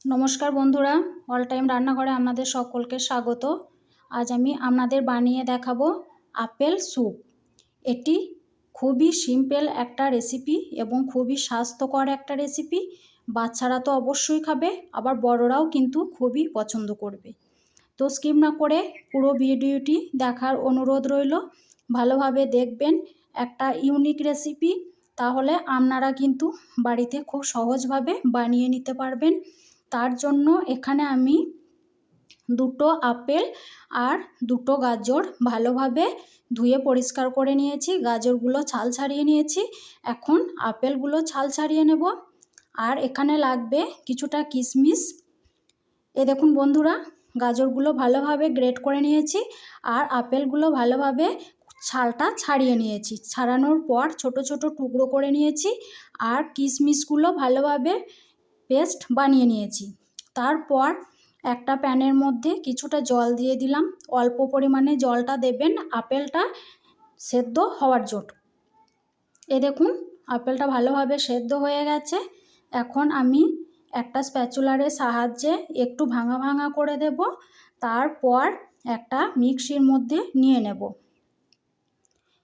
নমস্কার বন্ধুরা, all time রান্নাঘরে আপনাদের সকলকে স্বাগত। আজ আমি আপনাদের বানিয়ে দেখাবো আপেল স্যুপ। এটি খুবই সিম্পল একটা রেসিপি এবং খুবই স্বাস্থ্যকর একটা রেসিপি। বাচ্চারা তো অবশ্যই খাবে, আবার বড়রাও কিন্তু খুবই পছন্দ করবে। তো স্কিপ না করে পুরো ভিডিওটি দেখার অনুরোধ রইল। ভালোভাবে দেখবেন, একটা ইউনিক রেসিপি, তাহলে আপনারা কিন্তু বাড়িতে খুব সহজভাবে বানিয়ে নিতে পারবেন। তার জন্য এখানে আমি দুটো আপেল আর দুটো গাজর ভালোভাবে ধুয়ে পরিষ্কার করে নিয়েছি। গাজরগুলো ছাল ছাড়িয়ে নিয়েছি। এখন আপেলগুলো ছাল ছাড়িয়ে নেব। আর এখানে লাগবে কিছুটা কিশমিশ। দেখুন বন্ধুরা, গাজরগুলো ভালোভাবে গ্রেট করে নিয়েছি আর আপেলগুলো ভালোভাবে ছালটা ছাড়িয়ে নিয়েছি। ছাড়ানোর পর ছোট ছোট টুকরো করে নিয়েছি আর কিশমিশগুলো ভালোভাবে পেস্ট বানিয়ে নিয়েছি। তারপর একটা প্যানের মধ্যে কিছুটা জল দিয়ে দিলাম। অল্প পরিমাণে জলটা দেবেন আপেলটা সেদ্ধ হওয়ার জন্য। দেখুন আপেলটা ভালোভাবে সেদ্ধ হয়ে গেছে। এখন আমি একটা স্প্যাচুলারের সাহায্যে একটু ভাঙা ভাঙা করে দেব। তারপর একটা মিক্সির মধ্যে নিয়ে নেব।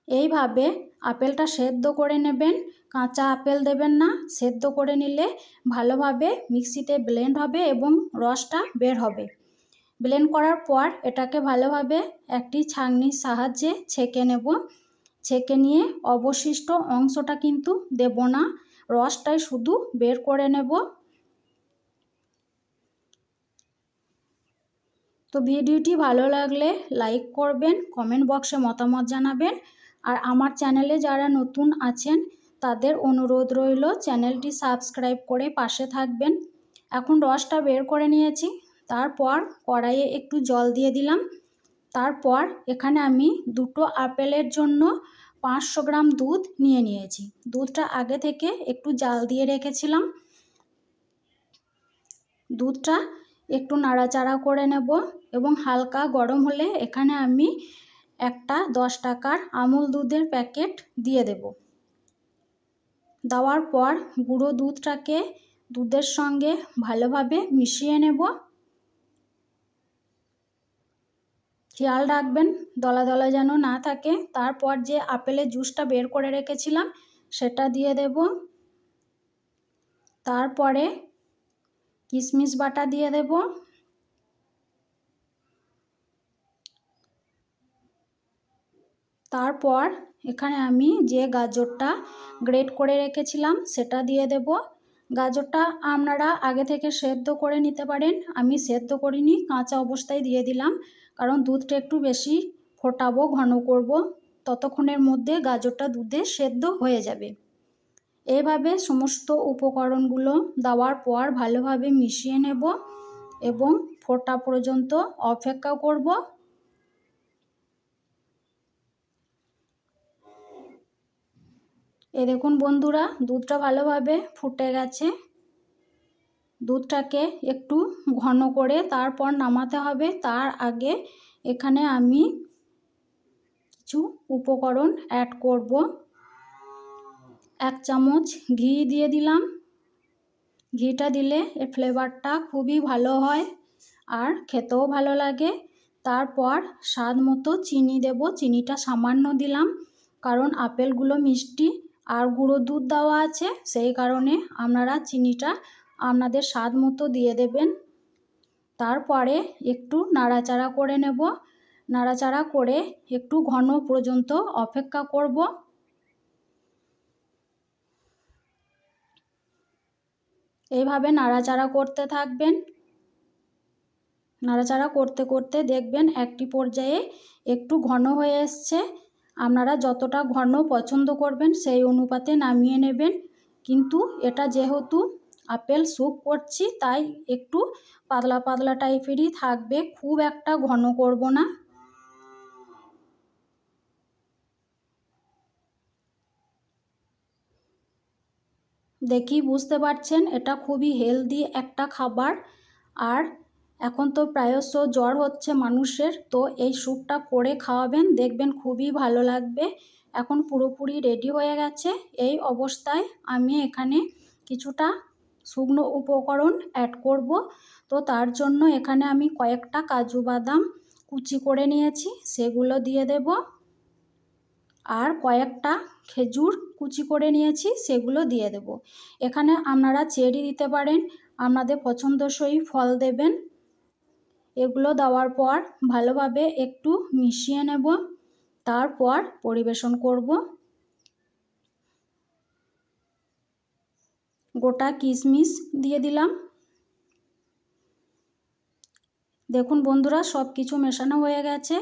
এইভাবে আপেলটা সেদ্ধ করে নেবেন, কাঁচা আপেল দেবেন না। সেদ্ধ করে নিলে ভালোভাবে মিক্সিতে ব্লেন্ড হবে এবং রসটা বের হবে। ব্লেন্ড করার পর এটাকে ভালোভাবে একটি ছাঁকনির সাহায্যে ছেঁকে নেব। ছেঁকে নিয়ে অবশিষ্ট অংশটা কিন্তু দেব না, রসটাই শুধু বের করে নেব। তো ভিডিওটি ভালো লাগলে লাইক করবেন, কমেন্ট বক্সে মতামত জানাবেন। আর আমার চ্যানেলে যারা নতুন আছেন তাদের অনুরোধ রইল চ্যানেলটি সাবস্ক্রাইব করে পাশে থাকবেন। এখন রসটা বের করে নিয়েছি। তারপর কড়াইয়ে একটু জল দিয়ে দিলাম। তারপর এখানে আমি দুটো আপেলের জন্য 500 গ্রাম দুধ নিয়েছি। দুধটা আগে থেকে একটু জাল দিয়ে রেখেছিলাম। দুধটা একটু নাড়াচাড়া করে নেব এবং হালকা গরম হলে এখানে আমি একটা 10 টাকার আমুল দুধের প্যাকেট দিয়ে দেব। দেওয়ার পর গুঁড়ো দুধটাকে দুধের সঙ্গে ভালোভাবে মিশিয়ে নেব। খেয়াল রাখবেন দলা দলা যেন না থাকে। তারপর যে আপেলের জুসটা বের করে রেখেছিলাম সেটা দিয়ে দেব। তারপরে কিশমিশ বাটা দিয়ে দেব। তারপর এখানে আমি যে গাজরটা গ্রেট করে রেখেছিলাম সেটা দিয়ে দেব। গাজরটা আপনারা আগে থেকে সেদ্ধ করে নিতে পারেন, আমি সেদ্ধ করিনি, কাঁচা অবস্থায় দিয়ে দিলাম। কারণ দুধটা একটু বেশি ফোটাবো, ঘন করব, ততক্ষণের মধ্যে গাজরটা দুধে সেদ্ধ হয়ে যাবে। এইভাবে সমস্ত উপকরণগুলো দেওয়ার পর ভালোভাবে মিশিয়ে নেব এবং ফোটা পর্যন্ত অপেক্ষা করব। দেখুন বন্ধুরা, দুধটা ভালোভাবে ফুটে গেছে। দুধটাকে একটু ঘন করে তারপর নামাতে হবে। তার আগে এখানে আমি কিছু উপকরণ অ্যাড করব। 1 চামচ ঘি দিয়ে দিলাম। ঘিটা দিলে এর ফ্লেভারটা খুবই ভালো হয় আর খেতেও ভালো লাগে। তারপর স্বাদ মতো চিনি দেব। চিনিটা সামান্য দিলাম, কারণ আপেলগুলো মিষ্টি আর গুঁড়ো দুধ দেওয়া আছে, সেই কারণে আপনারা চিনিটা আপনাদের স্বাদ মতো দিয়ে দেবেন। তারপরে একটু নাড়াচাড়া করে নেব। নাড়াচাড়া করে একটু ঘন পর্যন্ত অপেক্ষা করব। এইভাবে নাড়াচাড়া করতে থাকবেন। নাড়াচাড়া করতে করতে দেখবেন একটি পর্যায়ে একটু ঘন হয়ে এসছে। আপনারা যতটা ঘন পছন্দ করবেন সেই অনুপাতে নামিয়ে নেবেন। কিন্তু এটা যেহেতু আপেল স্যুপ করছি তাই একটু পাতলা পাতলা টাইপেরই থাকবে, খুব একটা ঘন করব না। দেখি বুঝতে পারছেন এটা খুবই হেলদি একটা খাবার। আর এখন তো প্রায়শ জ্বর হচ্ছে মানুষের, তো এই স্যুপটা করে খাওয়াবেন, দেখবেন খুবই ভালো লাগবে। এখন পুরোপুরি রেডি হয়ে গেছে। এই অবস্থায় আমি এখানে কিছুটা শুকনো উপকরণ অ্যাড করব। তো তার জন্য এখানে আমি কয়েকটা কাজু বাদাম কুচি করে নিয়েছি, সেগুলো দিয়ে দেব। আর কয়েকটা খেজুর কুচি করে নিয়েছি, সেগুলো দিয়ে দেব। এখানে আপনারা চেরি দিতে পারেন, আপনাদের পছন্দসই ফল দেবেন। এগুলো দেওয়ার পর ভালোভাবে একটু মিশিয়ে নেব, তারপর পরিবেশন করব। গোটা কিশমিশ দিয়ে দিলাম। দেখুন বন্ধুরা, সব কিছু মেশানো হয়ে গেছে।